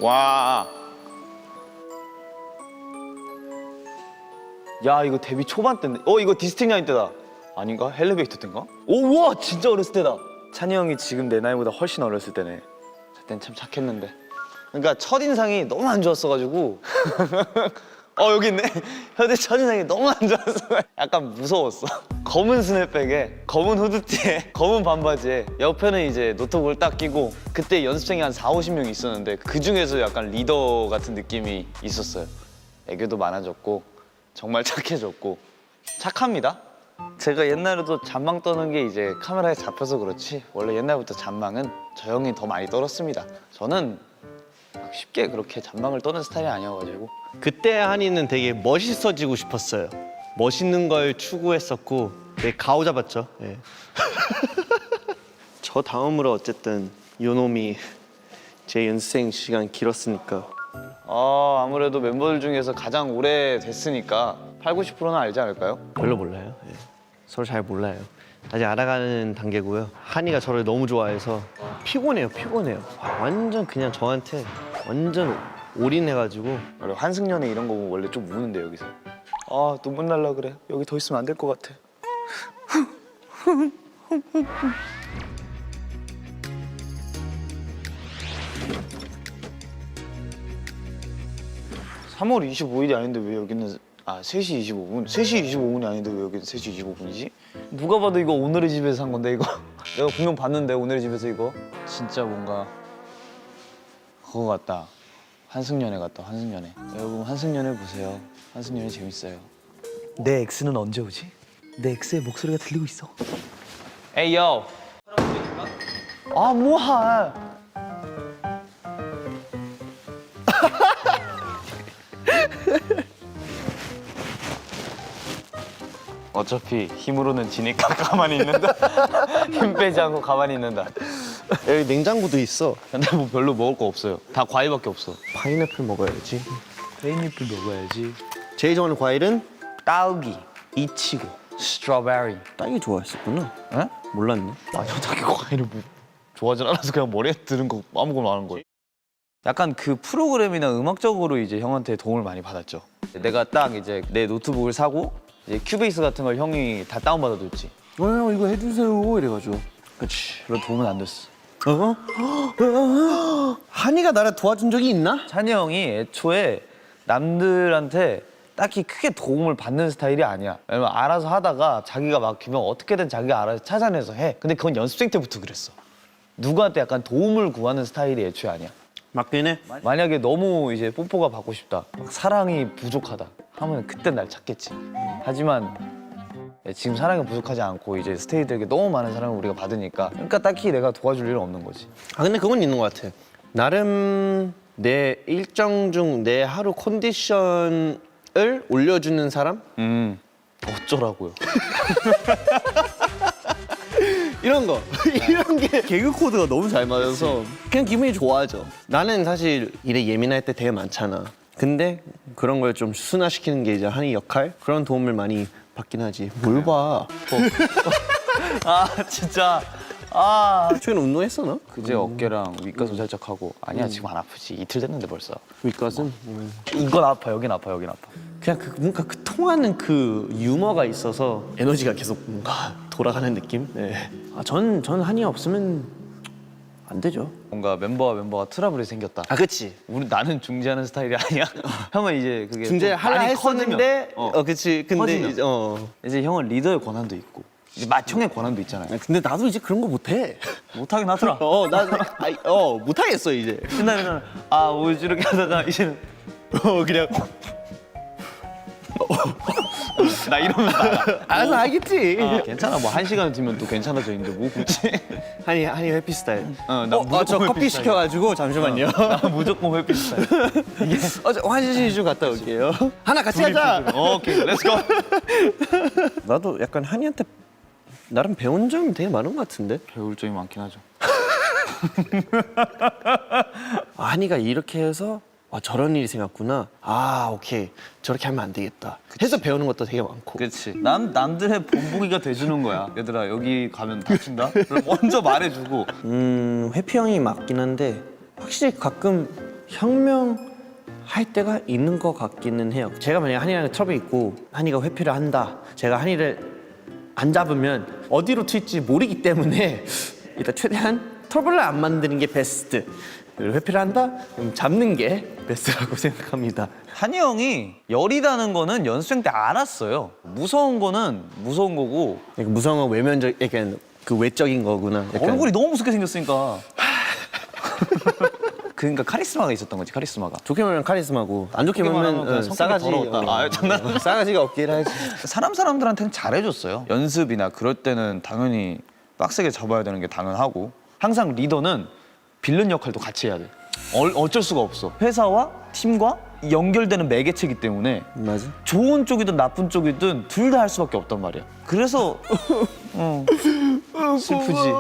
와. 야 이거 데뷔 초반 때인데. 이거 디스틱 라인 때다. 아닌가? 헬리베이터 때인가? 오, 와 진짜 어렸을 때다. 찬이 형이 지금 내 나이보다 훨씬 어렸을 때네. 그땐 참 착했는데. 그러니까 첫인상이 너무 안 좋았어가지고. 여기 있네. 현대 첫인상이 너무 안 좋았어. 약간 무서웠어. 검은 스냅백에 검은 후드티에 검은 반바지에 옆에는 이제 노트북을 딱 끼고, 그때 연습생이 한 40-50명 있었는데 그 중에서 약간 리더 같은 느낌이 있었어요. 애교도 많아졌고 정말 착해졌고 착합니다. 제가 옛날에도 잔망 떠는 게 이제 카메라에 잡혀서 그렇지 원래 옛날부터 잔망은 저 형이 더 많이 떨었습니다. 저는 막 쉽게 그렇게 잔망을 떠는 스타일이 아니어가지고. 그때 한이는 되게 멋있어지고 싶었어요. 멋있는 걸 추구했었고 되게 가오 잡았죠. 예. 저 다음으로 어쨌든 요놈이 제 연습생 시간 길었으니까 아무래도 멤버들 중에서 가장 오래 됐으니까 80-90%는 알지 않을까요? 별로 몰라요. 예. 서로 잘 몰라요. 아직 알아가는 단계고요. 한이가 저를 너무 좋아해서 피곤해요. 완전 그냥 저한테 완전 올인해가지고. 원래 환승연애 이런 거 보면 원래 좀 우는데 여기서. 눈물 날라 그래. 여기 더 있으면 안 될 것 같아. 3월 25일이 아닌데 왜 여기는 3시 25분? 3시 25분이 아닌데 왜 여기는 3시 25분이지? 누가 봐도 이거 오늘의 집에서 산 건데 이거. 내가 분명 봤는데 오늘의 집에서 이거. 진짜 뭔가 그거 같다. 환승연애 같다. 환승연애. 여러분 환승연애 보세요. 환승연애 재밌어요. 내 엑스는 언제 오지? 내 엑스의 목소리가 들리고 있어. 에이 요. 뭐하. 어차피 힘으로는 지니까 가만히 있는다. 힘 빼지 않고 가만히 있는다. 여기 냉장고도 있어. 근데 뭐 별로 먹을 거 없어요. 다 과일밖에 없어. 파인애플 먹어야지. 파인애플 먹어야지. 제일 좋아하는 과일은 딸기, 이치고, 스트로베리. 딸기 좋아했었구나. 에? 몰랐네. 저 딸기 과일을 뭐 좋아하진 않아서 그냥 머리에 드는 거 아무거나 하는 거예요. 약간 그 프로그램이나 음악적으로 이제 형한테 도움을 많이 받았죠. 내가 딱 이제 내 노트북을 사고 이제 큐베이스 같은 걸 형이 다 다운받아줬지. 이거 해주세요 이래가지고. 그렇지. 그런 도움은 안 됐어. 한이가 나를 도와준 적이 있나? 찬이 형이 애초에 남들한테 딱히 크게 도움을 받는 스타일이 아니야. 왜냐면 알아서 하다가 자기가 막히면 어떻게든 자기가 알아서 찾아내서 해. 근데 그건 연습생 때부터 그랬어. 누구한테 약간 도움을 구하는 스타일이 애초에 아니야. 맞긴 해. 만약에 너무 이제 뽀뽀가 받고 싶다, 막 사랑이 부족하다 하면 그때 날 찾겠지. 하지만 지금 사랑이 부족하지 않고 이제 스테이들에게 너무 많은 사랑을 우리가 받으니까, 그러니까 딱히 내가 도와줄 일은 없는 거지. 근데 그건 있는 것 같아. 나름 내 일정 중 내 하루 컨디션을 올려주는 사람? 어쩌라고요. 이런 거. 이런 게 개그 코드가 너무 잘 맞아서 그냥 기분이 좋아져. 나는 사실 일에 예민할 때 되게 많잖아. 근데 그런 걸 좀 순화시키는 게 이제 한이 역할? 그런 도움을 많이 받긴 하지. 뭘 봐. 진짜. 최근에 운동했어 너? 그제 어깨랑 윗가슴 살짝 하고. 아니야 지금 안 아프지. 이틀 됐는데 벌써. 윗가슴? 이건 아파, 여긴 아파, 여긴 아파. 그냥 뭔가 그 통하는 그 유머가 있어서 에너지가 계속 뭔가 돌아가는 느낌? 네. 전 한이 없으면 안 되죠. 뭔가 멤버가 트러블이 생겼다. 그치. 나는 중재하는 스타일이 아니야. 형은 이제 그게 중재 좀 하려 많이 했었는데 커지면, 그치. 근데 커지면. 이제 형은 리더의 권한도 있고 이제 맏형의 권한도 있잖아요. 근데 나도 이제 그런 거 못해. 못하긴 하더라. 못하겠어 이제. 옛날에는 뭐 이렇게 하다가 이제는 그냥 나 이러면서 나가. 알아서 알겠지. 괜찮아, 뭐 1시간 뒤면 또 괜찮아져 있는데 뭐 굳이. 한이 회피 스타일. 나 무조건 저 회피 커피 스타일이야. 시켜가지고 잠시만요. 나 무조건 회피 스타일. 이게 저 화장실 좀 갔다 올게요. 하나 같이 하자. 오케이, 렛츠고. 나도 약간 한이한테 나름 배운 점이 되게 많은 것 같은데. 배울 점이 많긴 하죠. 한이가 이렇게 해서 저런 일이 생겼구나. 오케이. 저렇게 하면 안 되겠다. 해서 배우는 것도 되게 많고. 그렇지. 남들의 본보기가 돼주는 거야. 얘들아 여기 가면 다친다. 그럼 먼저 말해주고. 회피 형이 맞긴 한데 확실히 가끔 혁명할 때가 있는 것 같기는 해요. 제가 만약에 한이랑 트러블이 있고 한이가 회피를 한다. 제가 한이를 안 잡으면 어디로 튈지 모르기 때문에 일단 최대한 트러블을 안 만드는 게 베스트. 그리고 회피를 한다? 그럼 잡는 게 베스트라고 생각합니다. 한이 형이 열이다는 거는 연습생 때 알았어요. 무서운 거는 무서운 거고 그러니까 무서운 건 외면적, 약간 그 외적인 거구나. 약간. 얼굴이 너무 무섭게 생겼으니까. 그러니까 카리스마가 있었던 거지, 카리스마가. 좋게 말하면 카리스마고 안 좋게 말하면 말하면 그냥 성격이 싸가지. 더러웠다. 아, 장난. 싸가지가 없긴 하지. 사람들한테는 잘해줬어요. 연습이나 그럴 때는 당연히 빡세게 잡아야 되는 게 당연하고 항상 리더는 빌런 역할도 같이 해야 돼. 어쩔 수가 없어. 회사와 팀과 연결되는 매개체이기 때문에 맞아. 좋은 쪽이든 나쁜 쪽이든 둘 다 할 수밖에 없단 말이야. 그래서 슬프지.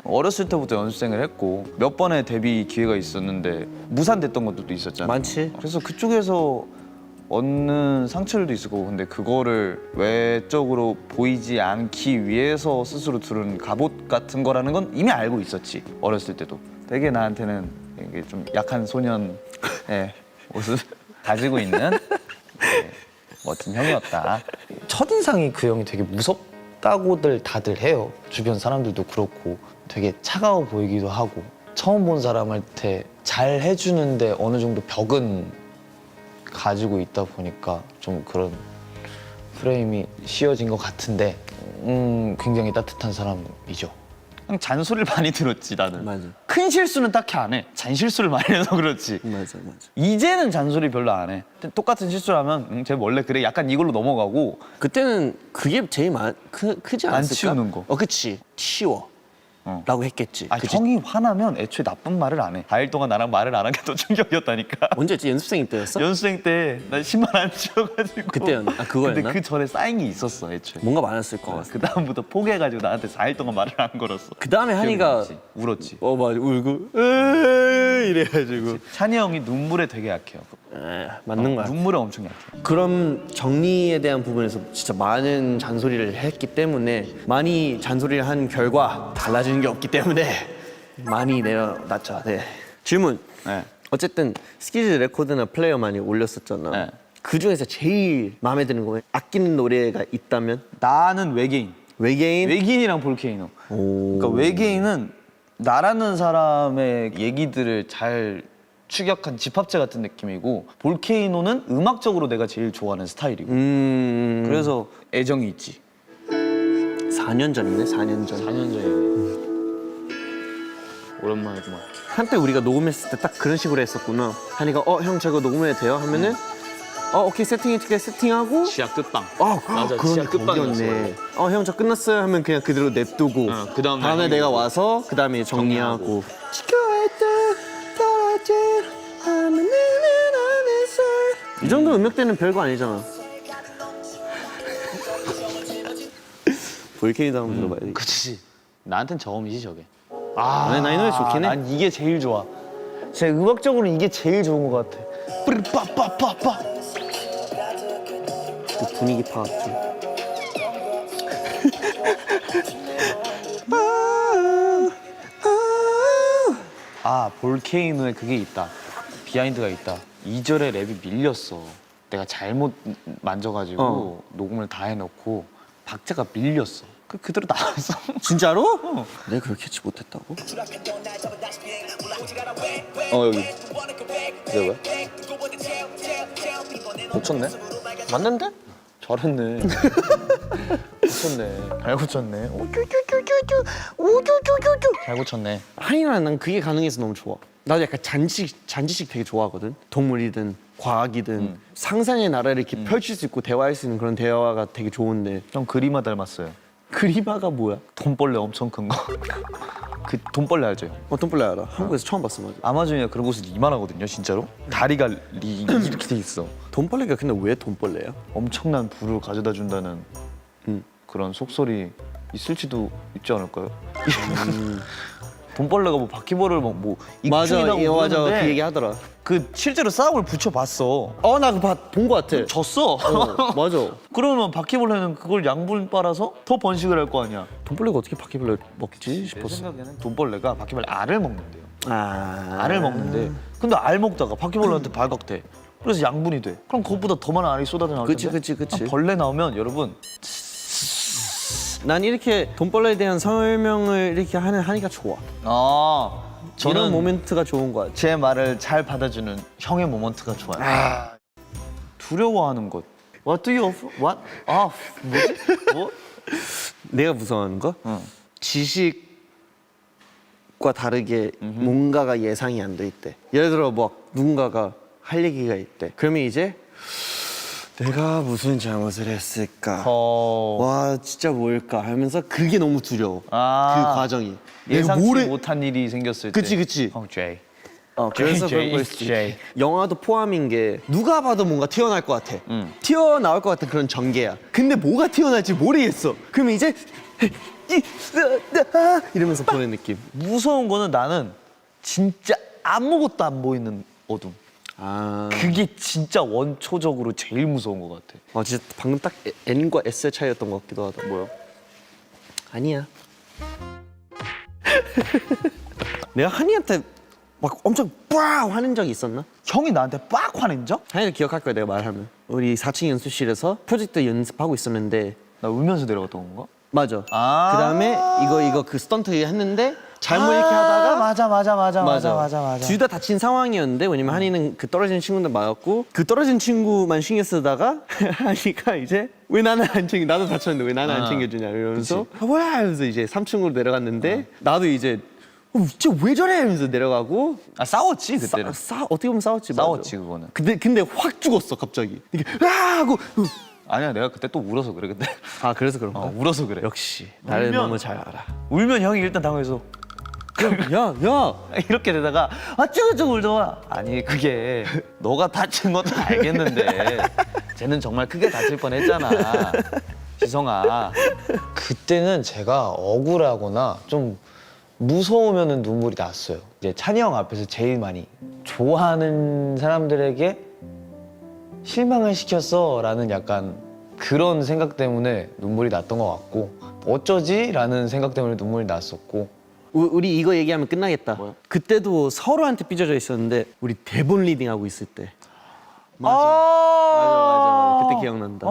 어렸을 때부터 연습생을 했고 몇 번의 데뷔 기회가 있었는데 무산됐던 것도 있었잖아. 많지. 그래서 그쪽에서 얻는 상처들도 있을 거고 근데 그거를 외적으로 보이지 않기 위해서 스스로 두른 갑옷 같은 거라는 건 이미 알고 있었지. 어렸을 때도. 되게 나한테는 이게 좀 약한 소년의 옷을 가지고 있는 멋진 형이었다. 첫인상이 그 형이 되게 무섭다고들 다들 해요. 주변 사람들도 그렇고 되게 차가워 보이기도 하고 처음 본 사람한테 잘 해주는데 어느 정도 벽은 가지고 있다 보니까 좀 그런 프레임이 씌워진 것 같은데 굉장히 따뜻한 사람이죠. 그냥 잔소리를 많이 들었지 나는. 맞아. 큰 실수는 딱히 안 해. 잔실수를 많이 해서 그렇지. 맞아. 이제는 잔소리 별로 안 해. 똑같은 실수를 하면 쟤 원래 그래 약간 이걸로 넘어가고 그때는 그게 제일 크지 않았을까? 안 치우는 거. 그치. 치워. 라고 했겠지. 아, 그치? 형이 화나면 애초에 나쁜 말을 안 해. 4일 동안 나랑 말을 안 한 게 더 충격이었다니까. 언제였지? 연습생 때였어? 연습생 때 나 신발 안 치워가지고 그때였나? 아, 그거였나? 근데 그 전에 쌓인 게 있었어 애초에. 뭔가 많았을 것 같아. 그 다음부터 포기해가지고 나한테 4일 동안 말을 안 걸었어. 그 다음에 한이가 기억이 나지? 울었지. 맞아 울고 에이 이래가지고 찬이 형이 눈물에 되게 약해요. 맞는 거야. 눈물에 엄청 약해. 그런 정리에 대한 부분에서 진짜 많은 잔소리를 했기 때문에 많이 잔소리를 한 결과 달라지는 게 없기 때문에 많이 내려놨죠. 네. 질문. 네. 어쨌든 스키즈 레코드나 플레이어 많이 올렸었잖아. 네. 그 중에서 제일 마음에 드는 거 아끼는 노래가 있다면 나는 외계인. 외계인. 외계인이랑 볼케이노. 오. 그러니까 외계인은 나라는 사람의 얘기들을 잘 추격한 집합체 같은 느낌이고 볼케이노는 음악적으로 내가 제일 좋아하는 스타일이고 그래서 애정이 있지. 4년 전이네. 4년 전. 4년 전에 오랜만이구만. 한때 우리가 녹음했을 때 딱 그런 식으로 했었구나. 한이가 형 저거 녹음해도 돼요? 하면은 오케이 세팅하고 지하 끝방. 맞아, 지하 그런 끝방이었어. 형 저 끝났어요 하면 그냥 그대로 냅두고 그다음에 다음에 내가 와서 그다음에 정리하고 지켜야 돼 떨어진 하늘은 안에서 이 정도 음역대는 별거 아니잖아. 볼케이노도 한번 들어봐야 돼. 그치. 나한텐 저음이지 저게. 나 이 노래 좋긴 해. 난 이게 제일 좋아. 제 음악적으로 이게 제일 좋은 것 같아. 빠빠빠빠빠. 그 분위기 파악지. 볼케이노에 그게 있다. 비하인드가 있다. 2절에 랩이 밀렸어. 내가 잘못 만져가지고 녹음을 다 해놓고 박자가 밀렸어. 그대로 나왔어. 진짜로? 내가 그걸 캐치 못했다고? 여기. 이게 뭐야? 고쳤네? 맞는데? 잘했네. 고쳤네. 잘 고쳤네. 잘 고쳤네. 한이랑 난 그게 가능해서 너무 좋아. 나도 약간 잔치식 되게 좋아하거든. 동물이든 과학이든 상상의 나라를 이렇게 펼칠 수 있고 대화할 수 있는 그런 대화가 되게 좋은데 형 그리마 닮았어요. 그리마가 뭐야? 돈벌레 엄청 큰 거. 그 돈벌레 알죠? 어떤 벌레 알아? 한국에서 처음 봤어. 맞아. 아마존이나 그런 곳은 이만하거든요, 진짜로. 다리가 이렇게 돼 있어. 돈벌레가 근데 왜 돈벌레야? 엄청난 부를 가져다 준다는 그런 속설이 있을지도 있지 않을까요? 돈벌레가 뭐 바퀴벌을 뭐 맞아, 익충이라고 맞아. 그러는데 그 얘기 하더라. 그 실제로 싸움을 붙여봤어. 나 그거 본 거 같아. 졌어. 맞아. 그러면 바퀴벌레는 그걸 양분 빨아서 더 번식을 할 거 아니야. 돈벌레가 어떻게 바퀴벌레 먹지 내 싶었어. 생각에는 돈벌레가 바퀴벌레 알을 먹는데요. 알을 먹는데 근데 알 먹다가 바퀴벌레한테 발각돼. 그래서 양분이 돼. 그럼 그것보다 더 많은 알이 쏟아져 나올 텐데. 그치. 벌레 나오면 여러분 난 이렇게 돈벌레에 대한 설명을 이렇게 하니까 좋아. 저는 이런 모멘트가 좋은 것 같아. 제 말을 잘 받아주는 형의 모먼트가 좋아요. 두려워하는 것. What do you offer? What? 뭐지? 뭐? 내가 무서워하는 거? 지식과 다르게 뭔가가 예상이 안 돼 있대. 예를 들어 뭐 누군가가 할 얘기가 있대. 그러면 이제 내가 무슨 잘못을 했을까? 와 진짜 뭘까? 하면서 그게 너무 두려워. 그 과정이. 예상치 못한 일이 생겼을 때. 그치. 제이. 그래서 그런 걸 수도 있지. 영화도 포함인 게 누가 봐도 뭔가 튀어나올 것 같아. 튀어나올 것 같은 그런 전개야. 근데 뭐가 튀어나올지 모르겠어. 그러면 이제 이러면서 보는 느낌. 무서운 거는 나는 진짜 아무것도 안 보이는 어둠. 그게 진짜 원초적으로 제일 무서운 것 같아. 진짜 방금 딱 N과 S의 차이였던 것 같기도 하다. 뭐요? 아니야. 내가 한이한테 막 엄청 빡 화낸 적이 있었나? 형이 나한테 빡 화낸 적? 한이를 기억할 거야 내가 말하면. 우리 4층 연습실에서 프로젝트 연습하고 있었는데 나 울면서 내려갔던 건가? 맞아. 그다음에 이거 그 스턴트 했는데 잘못 이렇게 하다가 맞아. 둘 다 다친 상황이었는데 왜냐면 한이는 그 떨어진 친구들 맞았고 그 떨어진 친구만 신경 쓰다가 한이가 이제 왜 나는 안 챙겨 나도 다쳤는데 왜 나는 안 챙겨주냐 이러면서 뭐야 하면서 이제 3층으로 내려갔는데 나도 이제 진짜 왜 저래 하면서 내려가고 싸웠지 그때는. 어떻게 보면 싸웠지. 싸웠지 맞아. 그거는. 근데 확 죽었어 갑자기. 이게 하고 아니야 내가 그때 또 울어서 그래 근데. 그래서 그런가? 울어서 그래. 역시 나를 너무 잘 알아. 울면 형이 일단 당황해서 야 이렇게 되다가 쭈쭈 울더라. 아니 그게 너가 다친 것도 알겠는데 쟤는 정말 크게 다칠 뻔했잖아. 지성아. 그때는 제가 억울하거나 좀 무서우면은 눈물이 났어요. 이제 찬이 형 앞에서 제일 많이 좋아하는 사람들에게 실망을 시켰어라는 약간 그런 생각 때문에 눈물이 났던 것 같고 어쩌지라는 생각 때문에 눈물이 났었고. 우리 이거 얘기하면 끝나겠다. 그때도 서로한테 삐져져 있었는데 우리 대본 리딩하고 있을 때. 맞아. 그때 기억난다.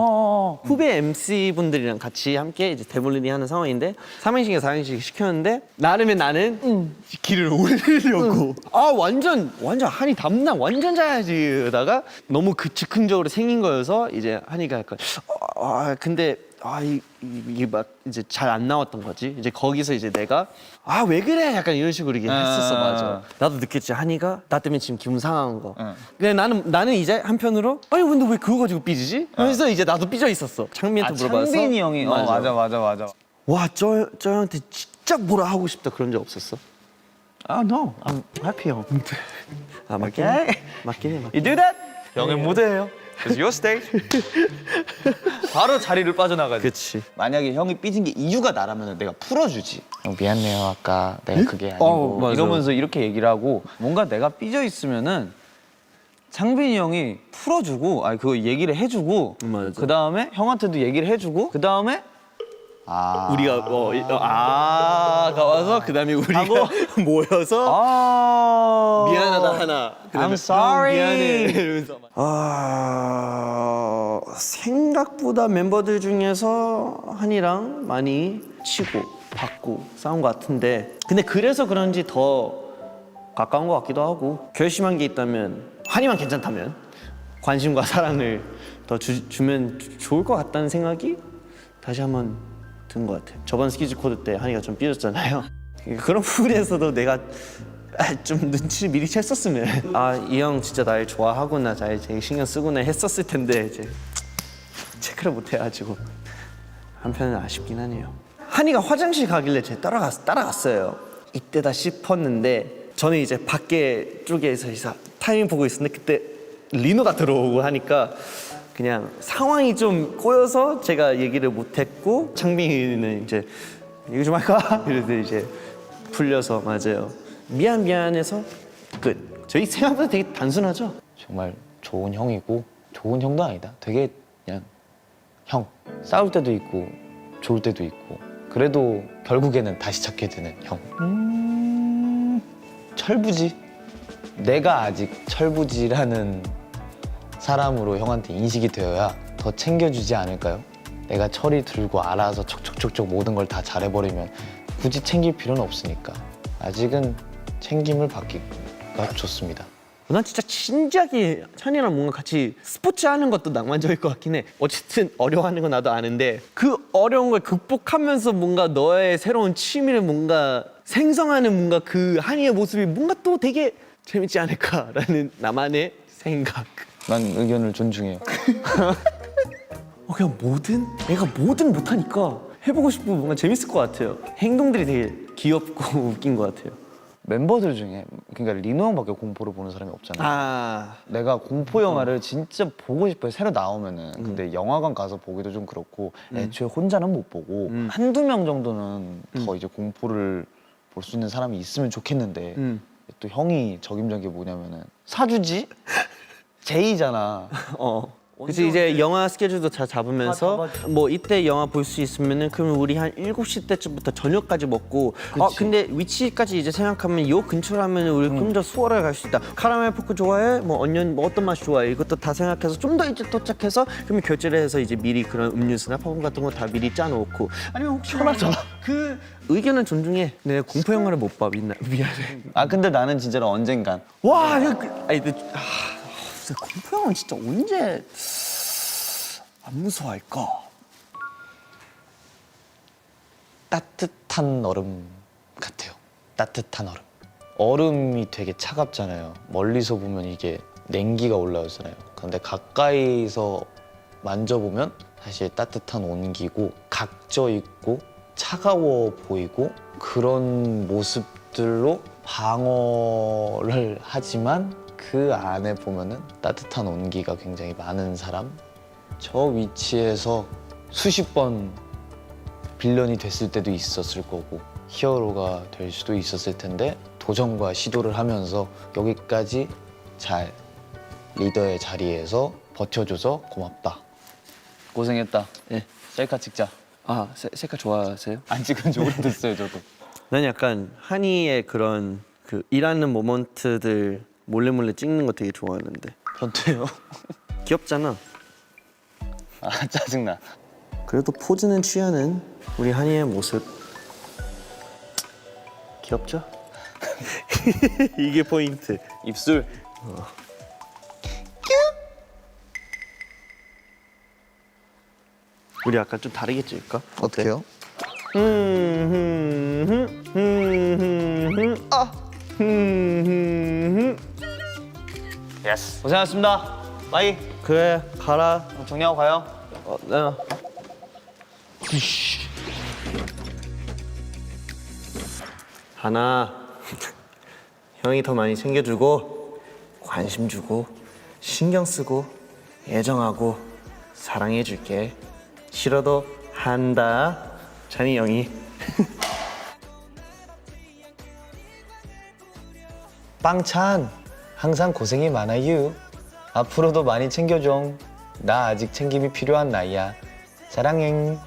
후배 MC 분들이랑 같이 함께 이제 대본 리딩하는 상황인데 3행시가 4행시 시켰는데 나름의 나는 길을 올리려고 완전 한이 담당 완전 잘하지 이러다가 너무 즉흥적으로 생긴 거여서 이제 한이가 약간 근데 이게 막 이제 잘 안 나왔던 거지. 이제 거기서 이제 내가 왜 그래 약간 이런 식으로 이렇게 했었어. 맞아. 나도 느꼈지. 한이가 나 때문에 지금 기분 상한 거. 근데 나는 이제 한편으로 근데 왜 그거 가지고 삐지지? 하면서 이제 나도 삐져 있었어. 창빈한테 물어봐서. 창빈이 형이 맞아. 와, 저 형한테 진짜 뭐라 하고 싶다 그런 적 없었어? No, I'm happy 형. 맞긴 해. You do that? 형의 무대예요. It's your stage. 바로 자리를 빠져나가지. 그치. 만약에 형이 삐진 게 이유가 나라면 내가 풀어주지. 형 미안해요 아까 내가 그게 아니고 맞아. 이러면서 이렇게 얘기를 하고 뭔가 내가 삐져 있으면은 창빈이 형이 풀어주고 그거 얘기를 해주고 맞아. 그 다음에 형한테도 얘기를 해주고 그 다음에 우리가 가와서 그다음에 우리가 모여서 미안하다 하나. I'm sorry. 미안해. 이러면서 생각보다 멤버들 중에서 한이랑 많이 치고 받고 싸운 것 같은데 근데 그래서 그런지 더 가까운 것 같기도 하고 결심한 게 있다면 한이만 괜찮다면 관심과 사랑을 더 주면 좋을 것 같다는 생각이 다시 한번 든 것 같아요. 저번 스키즈 코드 때 한이가 좀 삐졌잖아요. 그런 부분에서도 내가 좀 눈치를 미리 챘었으면 이 형 진짜 날 좋아하구나 잘 되게 신경 쓰구나 했었을 텐데 이제 체크를 못 해가지고 한편은 아쉽긴 하네요. 한이가 화장실 가길래 제가 따라갔어요. 이때다 싶었는데 저는 이제 밖에 쪽에서 타이밍 보고 있었는데 그때 리노가 들어오고 하니까 그냥 상황이 좀 꼬여서 제가 얘기를 못했고 창빈이는 이제 얘기 좀 할까? 이래서 이제 풀려서 맞아요. 미안해서 끝. 저희 생각보다 되게 단순하죠? 정말 좋은 형이고 좋은 형도 아니다. 되게 그냥 형. 싸울 때도 있고 좋을 때도 있고 그래도 결국에는 다시 찾게 되는 형. 철부지. 내가 아직 철부지라는 사람으로 형한테 인식이 되어야 더 챙겨주지 않을까요? 내가 철이 들고 알아서 척척척척 모든 걸 다 잘해버리면 굳이 챙길 필요는 없으니까 아직은 챙김을 받기가 좋습니다. 난 진짜 진지하게 찬이랑 뭔가 같이 스포츠 하는 것도 낭만적일 것 같긴 해. 어쨌든 어려워하는 건 나도 아는데 그 어려운 걸 극복하면서 뭔가 너의 새로운 취미를 뭔가 생성하는 뭔가 그 한이의 모습이 뭔가 또 되게 재밌지 않을까라는 나만의 생각. 난 의견을 존중해요. 그냥 애가 뭐든 못하니까 해보고 싶고 뭔가 재밌을 것 같아요. 행동들이 되게 귀엽고 웃긴 것 같아요. 멤버들 중에 그러니까 리노 형밖에 공포를 보는 사람이 없잖아. 내가 공포 영화를 진짜 보고 싶어요. 새로 나오면은. 근데 영화관 가서 보기도 좀 그렇고 애초에 혼자는 못 보고 한두 명 정도는 더 이제 공포를 볼 수 있는 사람이 있으면 좋겠는데 또 형이 적임자인 게 뭐냐면은 사주지? 제이잖아. 그래서 이제 영화 스케줄도 잘 잡으면서 뭐 이때 영화 볼 수 있으면은 그러면 우리 한 7시 때쯤부터 저녁까지 먹고 근데 위치까지 이제 생각하면 요 근처라면 우리 좀 더 수월하게 갈 수 있다. 카라멜 포크 좋아해? 뭐 언니언 뭐 어떤 맛 좋아해? 이것도 다 생각해서 좀 더 일찍 도착해서 그러면 결제를 해서 이제 미리 그런 음료수나 팝콘 같은 거 다 미리 짜놓고 아니면 혹시 그 의견은 존중해. 내 공포 영화를 못 봐. 미안해. 아 근데 나는 진짜로 언젠간 와 이거 아니 근데 진짜 공포 영화 진짜 언제 안 무서워할까? 따뜻한 얼음 같아요. 따뜻한 얼음. 얼음이 되게 차갑잖아요. 멀리서 보면 이게 냉기가 올라오잖아요. 근데 가까이서 만져보면 사실 따뜻한 온기고 각져 있고 차가워 보이고 그런 모습들로 방어를 하지만 그 안에 보면은 따뜻한 온기가 굉장히 많은 사람. 저 위치에서 수십 번 빌런이 됐을 때도 있었을 거고 히어로가 될 수도 있었을 텐데 도전과 시도를 하면서 여기까지 잘 리더의 자리에서 버텨줘서 고맙다. 고생했다. 네. 셀카 찍자. 아 셀카 좋아하세요? 안 찍은 지 오래됐어요 저도. 난 약간 한이의 그런 그 일하는 모먼트들 몰래 찍는 거 되게 좋아하는데. 변태요? 귀엽잖아. 아 짜증나. 그래도 포즈는 취하는 우리 한이의 모습 귀엽죠? 이게 포인트. 입술. 우리 약간 좀 다르게 찍을까? 어때요? 예스. 고생하셨습니다. 빠이. 그래 가라. 정리하고 가요. 나. 하나 형이 더 많이 챙겨주고 관심 주고 신경 쓰고 애정하고 사랑해줄게. 싫어도 한다. 찬이 형이. 빵찬 항상 고생이 많아요. 앞으로도 많이 챙겨줘. 나 아직 챙김이 필요한 나이야. 사랑해.